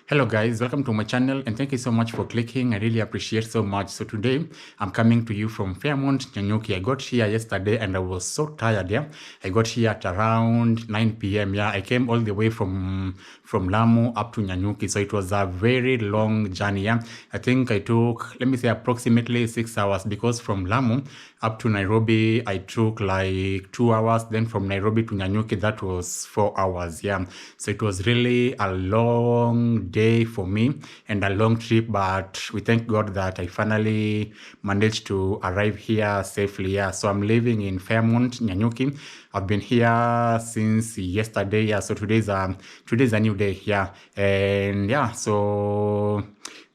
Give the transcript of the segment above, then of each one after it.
Hello guys, welcome to my channel and thank you so much for clicking. I really appreciate so much. So today I'm coming to you from Fairmont, Nyanyuki. I got here yesterday and I was so tired. I got here at around 9 p.m. I came all the way from Lamu up to Nyanyuki. So it was a very long journey. I think I took, let me say, approximately 6 hours, because from Lamu up to Nairobi I took like 2 hours. Then from Nairobi to Nyanyuki, that was 4 hours. So it was really a long day for me and a long trip, but we thank God that I finally managed to arrive here safely. So I'm living in Fairmont, Nyanyuki. I've been here since yesterday. So today's a new day. And so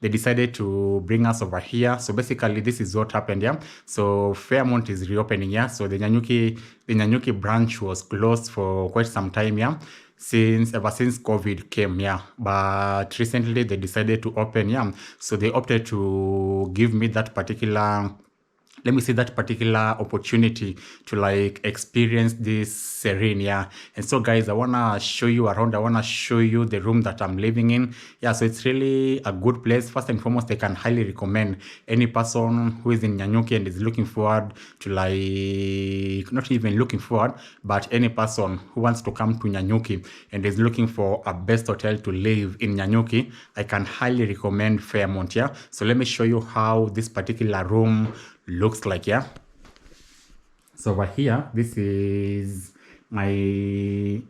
they decided to bring us over here. So basically this is what happened. So Fairmont is reopening. So the Nyanyuki branch was closed for quite some time. Ever since COVID came. But recently they decided to open. So they opted to give me that particular, let me say, that particular opportunity to like experience this serene. And so guys, I want to show you around. I want to show you the room that I'm living in. So it's really a good place. First and foremost, I can highly recommend any person who is in Nyanyuki and is looking forward to, like, not even looking forward, but any person who wants to come to Nyanyuki and is looking for a best hotel to live in Nyanyuki, I can highly recommend Fairmont. So let me show you how this particular room looks like. So over here, this is my,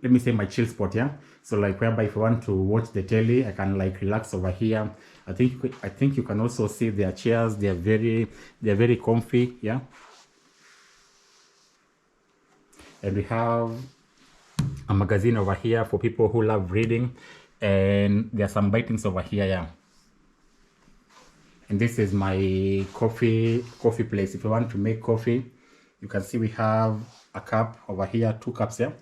let me say, my chill spot. So like, whereby if you want to watch the telly, I can like relax over here. I think you can also see their chairs. They're very comfy. And we have a magazine over here for people who love reading, and there are some lightings over here. And this is my coffee place. If you want to make coffee, you can see we have a cup over here, 2 cups here,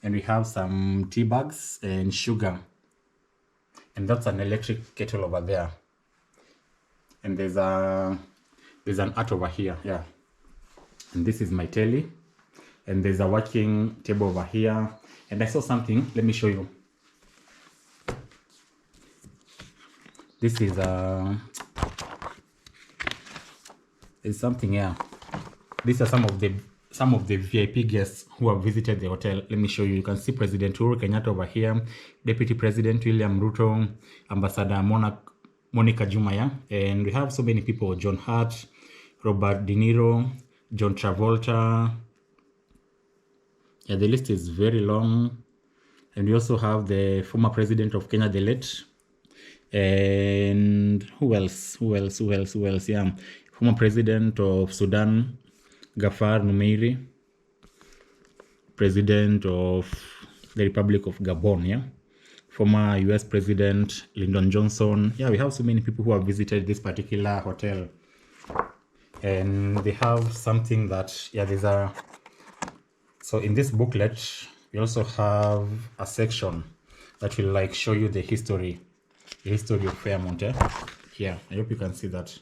and we have some tea bags and sugar. And that's an electric kettle over there. And there's an art over here. And this is my telly. And there's a working table over here. And I saw something. Let me show you. This is is something here. These are some of the VIP guests who have visited the hotel. Let me show you. You can see President Uhuru Kenyatta over here, Deputy President William Ruto, Ambassador Monica Juma, and we have so many people: John Hart, Robert De Niro, John Travolta. The list is very long. And we also have the former president of Kenya, the late, and who else? Former president of Sudan, Gafar Numeiri, president of the Republic of Gabon, former US President Lyndon Johnson. We have so many people who have visited this particular hotel. And they have something that, so in this booklet, we also have a section that will like show you the history of Fairmont. Here, I hope you can see that.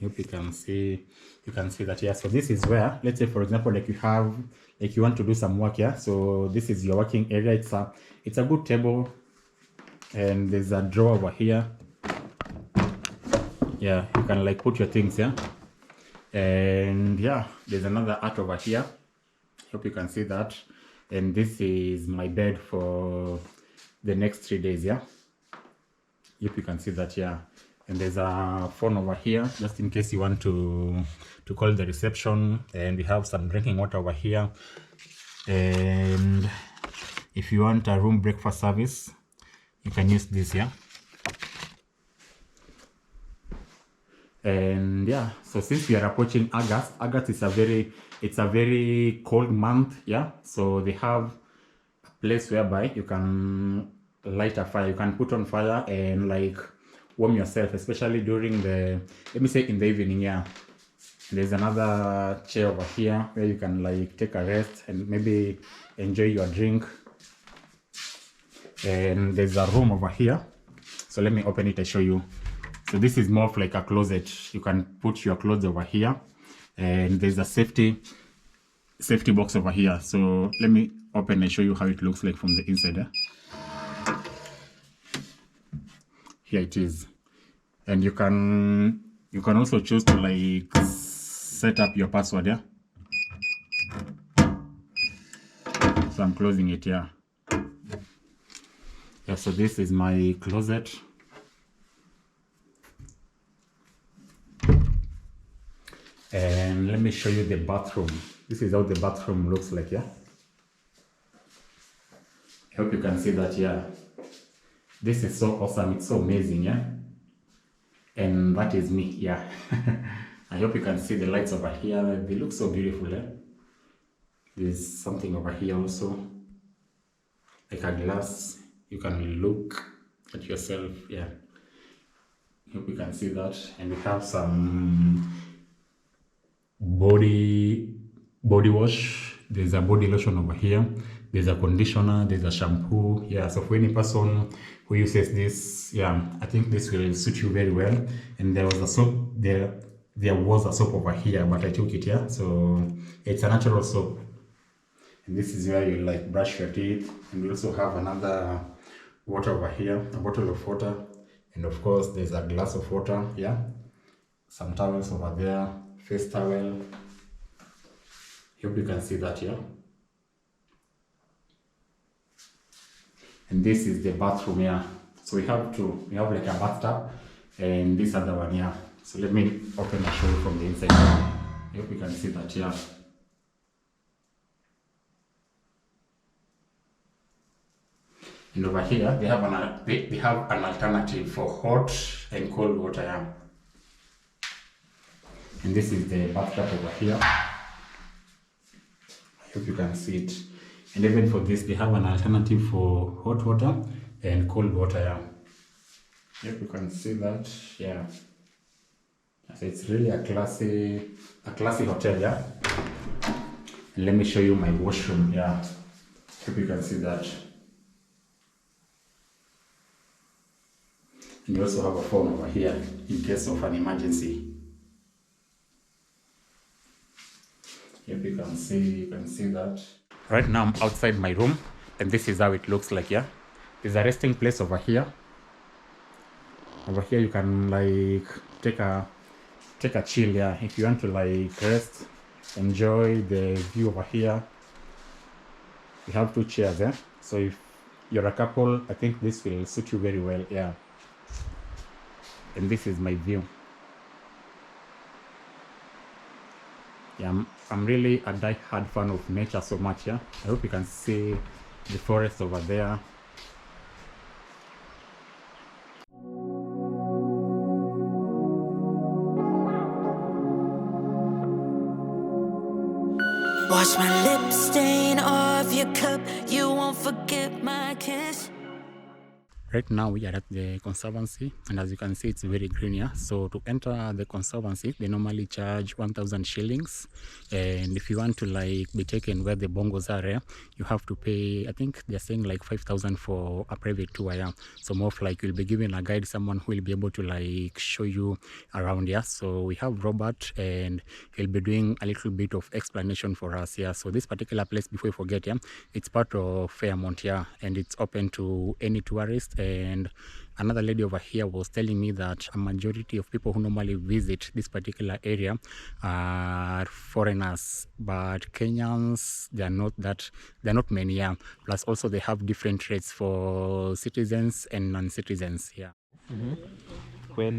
You can see that. So this is where, let's say for example, like you want to do some work. So this is your working area. It's a good table, and there's a drawer over here. You can like put your things. And there's another art over here. Hope you can see that. And this is my bed for the next 3 days. Hope you can see that. And there's a phone over here, just in case you want to call the reception. And we have some drinking water over here. And if you want a room breakfast service, you can use this. And so since we are approaching August is a very cold month. So they have a place whereby you can light a fire. You can put on fire and like warm yourself, especially during the, let me say, in the evening. There's another chair over here where you can like take a rest and maybe enjoy your drink. And there's a room over here. So let me open it and show you. So this is more of like a closet. You can put your clothes over here, and there's a safety box over here. So let me open and show you how it looks like from the inside. Here it is. And you can also choose to like set up your password. So I'm closing it here. So this is my closet. And let me show you the bathroom. This is how the bathroom looks like. I hope you can see that. This is so awesome. It's so amazing. And that is me. I hope you can see the lights over here. They look so beautiful. There's something over here also, like a glass. You can look at yourself. I hope you can see that. And we have some body wash. There's a body lotion over here. There's a conditioner. There's a shampoo. So for any person who uses this, I think this will suit you very well. And there was a soap there. There was a soap over here, but I took it here. So it's a natural soap. And this is where you like brush your teeth. And we also have another water over here, a bottle of water. And of course, there's a glass of water. Some towels over there, face towel. Hope you can see that. And this is the bathroom. So we have like a bathtub and this other one. So let me open and show you from the inside. I hope you can see that. And over here, they have an alternative for hot and cold water. And this is the bathtub over here. I hope you can see it. And even for this, they have an alternative for hot water and cold water. I hope you can see that. So it's really a classy hotel. And let me show you my washroom. Hope you can see that. And you also have a phone over here in case of an emergency. If you can see that. Right now I'm outside my room and this is how it looks like. There's a resting place over here. Over here you can like take a chill. If you want to like rest, enjoy the view over here. We have 2 chairs. So if you're a couple, I think this will suit you very well. And this is my view. I'm really a die-hard fan of nature so much. I hope you can see the forest over there. Watch my lips stain off your cup. You won't forget my kiss. Right now we are at the conservancy, and as you can see, it's very green. So to enter the conservancy, they normally charge 1,000 shillings, and if you want to like be taken where the bongos are, you have to pay, I think they're saying like 5,000 for a private tour. So more of like you'll be given a guide, someone who will be able to like show you around. So we have Robert, and he'll be doing a little bit of explanation for us. So this particular place, before we forget, it's part of Fairmont, and it's open to any tourist. And another lady over here was telling me that a majority of people who normally visit this particular area are foreigners, but Kenyans, they're not many. Plus also they have different rates for citizens and non-citizens. When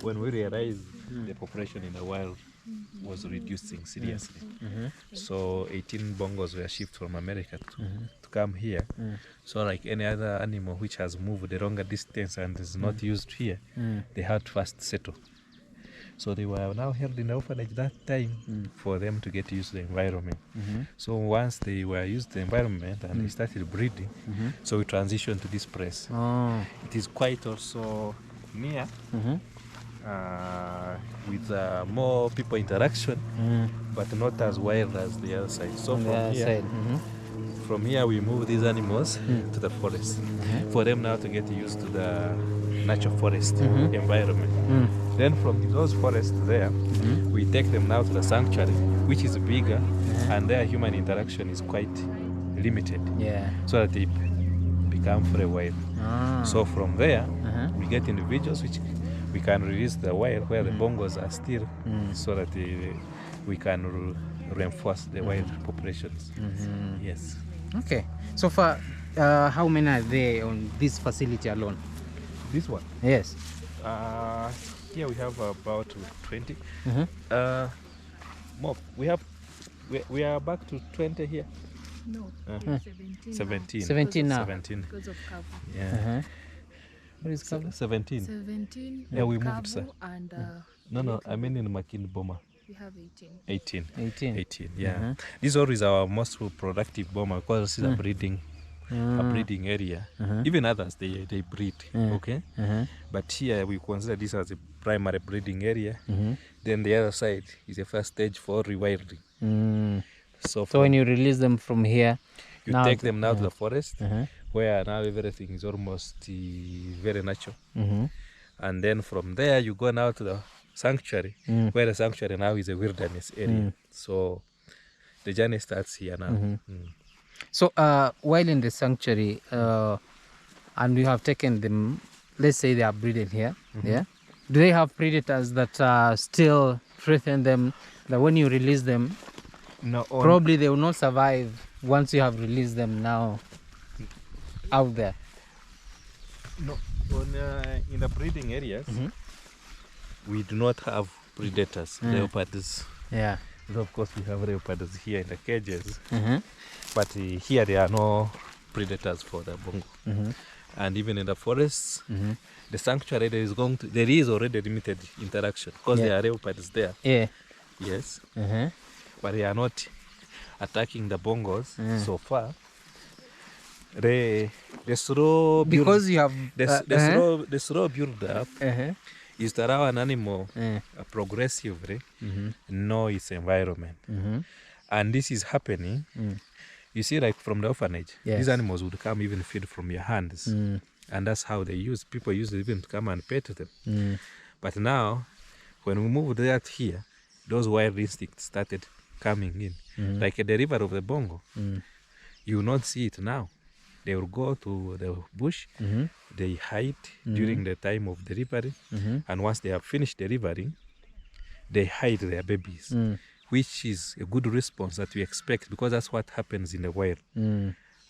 we realized the population in the world was reducing seriously, so 18 bongos were shipped from America to come here. So like any other animal which has moved a longer distance and is not used here, they had to first settle. So they were now held in the orphanage that time for them to get used to the environment. So once they were used to the environment and they started breeding, so we transitioned to this place. It is quite also near, with more people interaction, but not as wild as the other side. So from here we move these animals to the forest for them now to get used to the natural forest environment. Then from those forests there, we take them now to the sanctuary, which is bigger, and there human interaction is quite limited, so that they become free wild. So from there, we get individuals which we can release the wild where the bongos are still, so that we can reinforce the wild populations. Yes. Okay. So far, how many are there on this facility alone? This one? Yes. Here we have about 20. More. We are back to 20 here. No, 17. 17 now. 17. Because of Kavu. Yeah. What is cover? 17. 17. Yeah, we moved, sir. And No, I mean in Makin Boma. we have 18. 18. Yeah. This always our most productive boma because it's a breeding area. Even others they breed. Okay. But here we consider this as a primary breeding area. Then the other side is the first stage for rewilding. So when you release them from here, you take them now to the forest, where now everything is almost very natural. And then from there you go now to the sanctuary, where the sanctuary now is a wilderness area. So the journey starts here now. So while in the sanctuary, and you have taken them, let's say they are breeding here, do they have predators that still threaten them, that when you release them, probably they will not survive once you have released them now out there? No, in the breeding areas, we do not have predators, leopards. Yeah. So of course we have leopards here in the cages, but here there are no predators for the bongo. And even in the forests, the sanctuary there is already limited interaction because there are leopards there. Yeah. Yes. But they are not attacking the bongos so far. The slow build, Because you have the slow build up is to allow an animal progressively know its environment. And this is happening. You see, like from the orphanage, these animals would come even feed from your hands. And that's how people used to even come and pet them. But now, when we moved that here, those wild instincts started coming in. Like at the river of the Bongo, you will not see it now. They will go to the bush, they hide during the time of delivering, and once they have finished delivering, they hide their babies, which is a good response that we expect because that's what happens in the wild.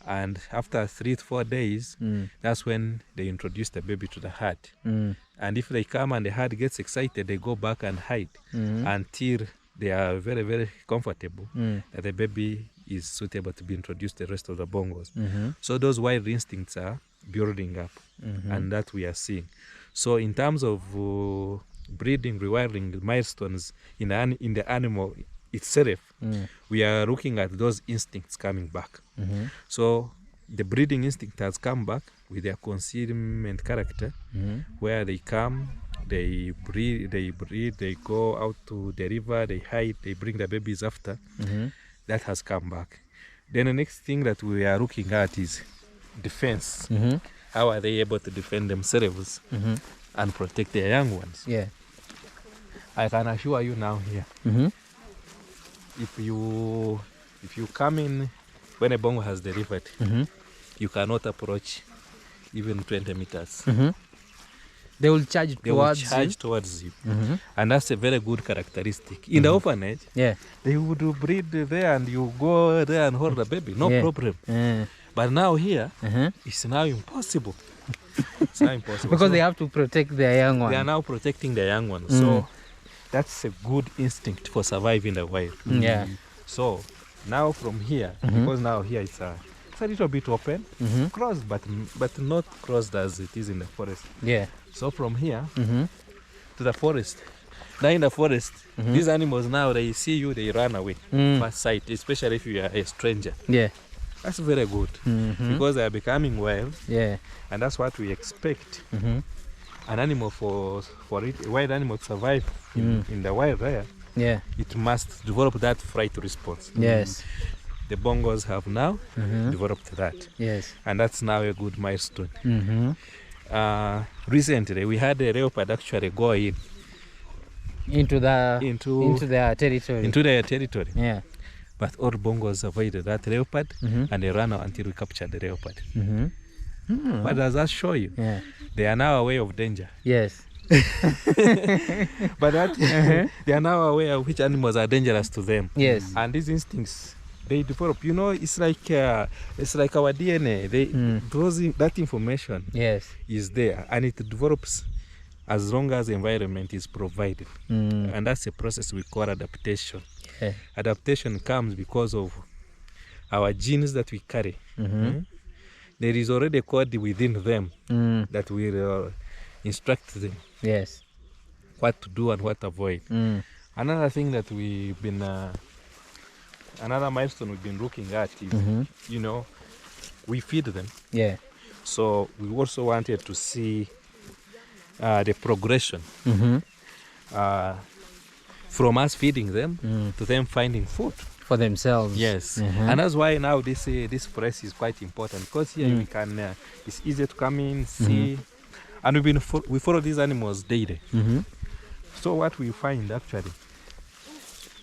And after 3 to 4 days, that's when they introduce the baby to the herd. And if they come and the herd gets excited, they go back and hide until they are very, very comfortable that the baby is suitable to be introduced to the rest of the bongos. So those wild instincts are building up, and that we are seeing. So in terms of breeding, rewilding milestones in the animal itself, we are looking at those instincts coming back. So the breeding instinct has come back with their concealment character, where they come, they breed, they go out to the river, they hide, they bring the babies after. That has come back. Then the next thing that we are looking at is defense. How are they able to defend themselves and protect their young ones? Yeah. I can assure you now here, if you come in when a bongo has delivered, you cannot approach even 20 meters. They will charge towards you. And that's a very good characteristic. In the orphanage, they would breed there and you go there and hold the baby, no problem. But now here, it's now impossible. It's now impossible. Because they have to protect their young ones. They are now protecting their young ones. So that's a good instinct for surviving the wild. So now from here, because now here it's a little bit open, closed, but not closed as it is in the forest. So from here to the forest. Now in the forest, these animals now, they see you, they run away. First sight, especially if you are a stranger. That's very good because they are becoming wild. And that's what we expect. An animal a wild animal to survive in the wild there, it must develop that fright response. The bongos have now developed that. And that's now a good milestone. Recently, we had a leopard actually go in into their territory. into their territory. Yeah. But all bongos avoided that leopard, Mhm. and they ran out until we captured the leopard. Mm-hmm. What does that show you? Yeah. They are now aware of danger. Yes. But that they are now aware of which animals are dangerous to them. Yes. And these instincts they develop. You know, it's like our DNA. That information Yes. is there, and it develops as long as the environment is provided. And that's a process we call adaptation. Yeah. Adaptation comes because of our genes that we carry. There is already a code within them that will instruct them Yes. what to do and what to avoid. Another thing that we've been, another milestone we've been looking at is, you know, we feed them. Yeah. So we also wanted to see the progression from us feeding them to them finding food For themselves. Yes, and that's why now this press is quite important, because here we can it's easy to come in, see, and we follow these animals daily. So what we find actually,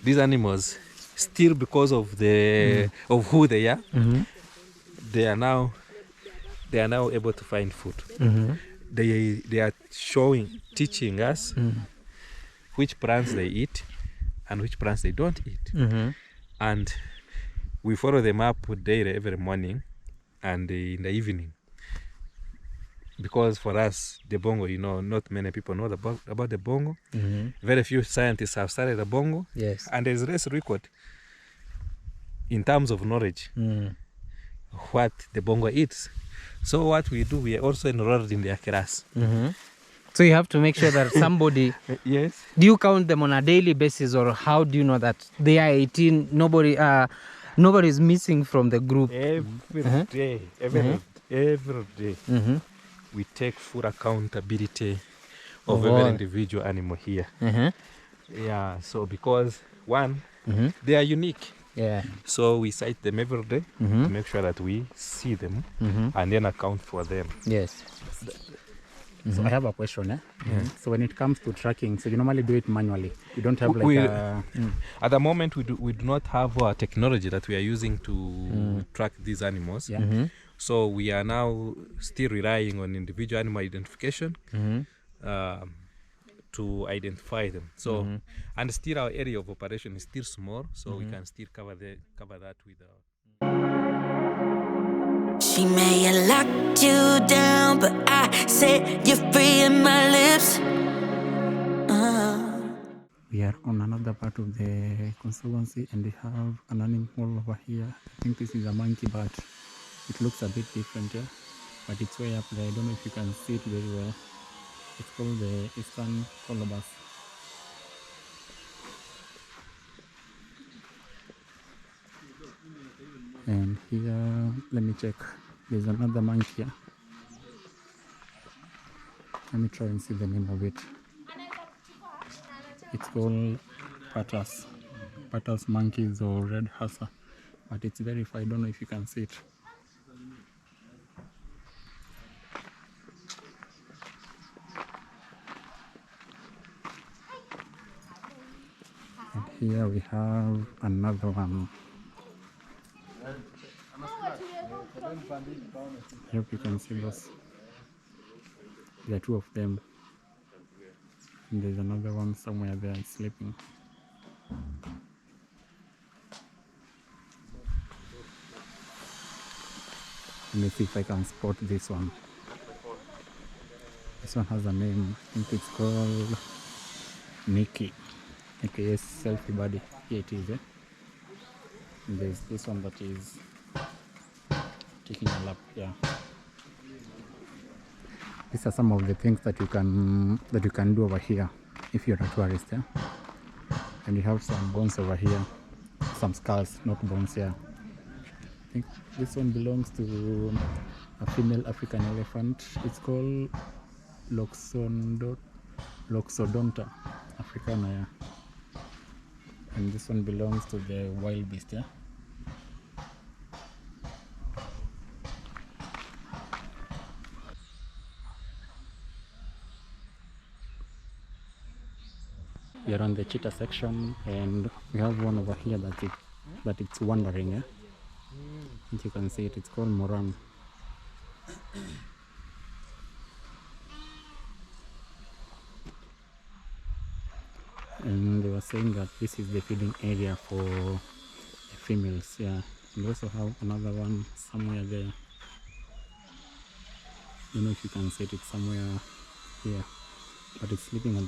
these animals still, because of the of who they are, they are now able to find food. They are teaching us which plants they eat and which plants they don't eat. And we follow them up daily, every morning and in the evening. Because for us, the bongo, you know, not many people know about the bongo. Very few scientists have studied the bongo. Yes. And there's less record in terms of knowledge what the bongo eats. So what we do, we are also enrolled in their class. So you have to make sure that somebody... Yes. Do you count them on a daily basis, or how do you know that they are 18? Nobody is missing from the group. Every day, we take full accountability of every individual animal here. Yeah, so because one, they are unique. Yeah. So we sight them every day to make sure that we see them and then account for them. Yes. So I have a question. So when it comes to tracking, so you normally do it manually. You don't have At the moment, we do not have technology that we are using to track these animals. Yeah. So we are now still relying on individual animal identification to identify them. So and still our area of operation is still small, so we can still cover that with our... She may have locked you down, but I set you free in my lips. We are on another part of the conservancy, and we have an animal over here. I think this is a monkey, but it looks a bit different, yeah? But it's way up there. I don't know if you can see it very well. It's called the eastern colobus. And here, let me check. There's another monkey here. Let me try and see the name of it. It's called Patas monkeys or red hassa, but it's verified. I don't know if you can see it. And here we have another one. I hope you can see those. There are two of them. And there's another one somewhere there sleeping. Let me see if I can spot this one. This one has a name. I think it's called Nikki. aka selfie body. Here it is. And there's this one that is taking a lap. Yeah. These are some of the things that you can do over here if you're a tourist. Yeah. And we have some bones over here, some skulls, not bones here. I think this one belongs to a female African elephant. It's called Loxodonta africana. Yeah. And this one belongs to the wild beast. Yeah. We are on the cheetah section, and we have one over here that it's wandering. Yeah, and you can see it. It's called Moran. And they were saying that this is the feeding area for the females. Yeah, we also have another one somewhere there. I don't know if you can see it. It's somewhere here, but it's sleeping on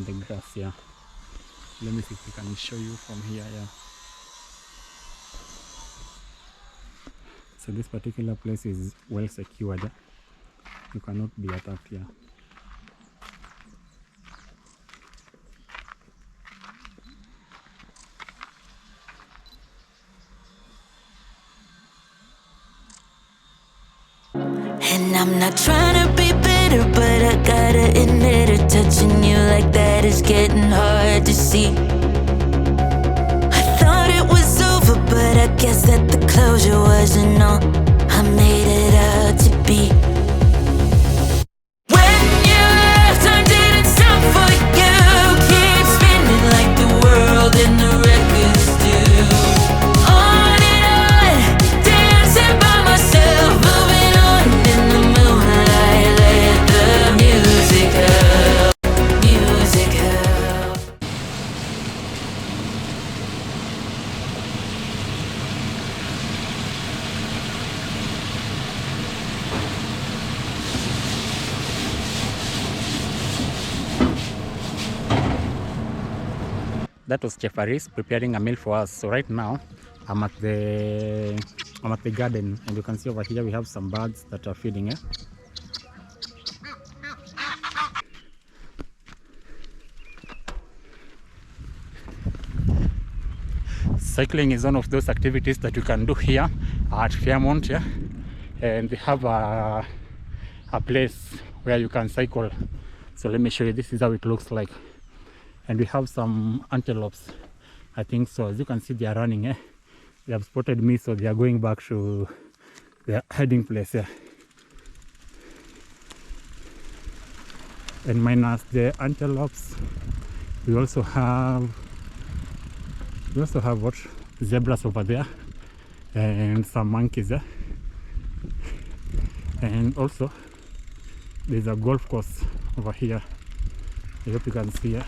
the grass. Yeah, let me see if we can show you from here. Yeah, so this particular place is well secured. Yeah? You cannot be attacked here. And I'm not trying to be bitter, but I gotta admit it. Touching you like that is getting hard to see. I thought it was over, but I guess that the closure wasn't all I made it out to be. When you left, I didn't stop for you. Keep spinning like the world and the records do. On and on, dancing by myself, moving on in the moonlight. Let the music help, music help. That was Chef Aris preparing a meal for us. So right now I'm at the garden, and you can see over here we have some birds that are feeding. Cycling is one of those activities that you can do here at Fairmont. Yeah, and we have a place where you can cycle. So let me show you. This is how it looks like. And we have some antelopes, I think so. As you can see, they are running. They have spotted me, so they are going back to their hiding place. And minus the antelopes, we also have what, zebras over there, and some monkeys. And also there's a golf course over here. I hope you can see.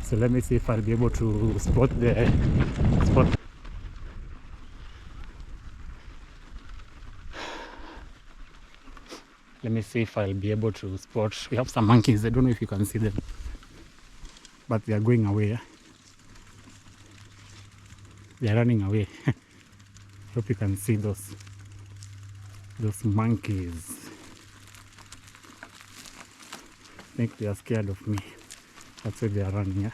So let me see if I'll be able to spot the spot. Let me see if I'll be able to spot. We have some monkeys. I don't know if you can see them, but they are going away. They are running away. Hope you can see those monkeys. I think they are scared of me. That's why they are running.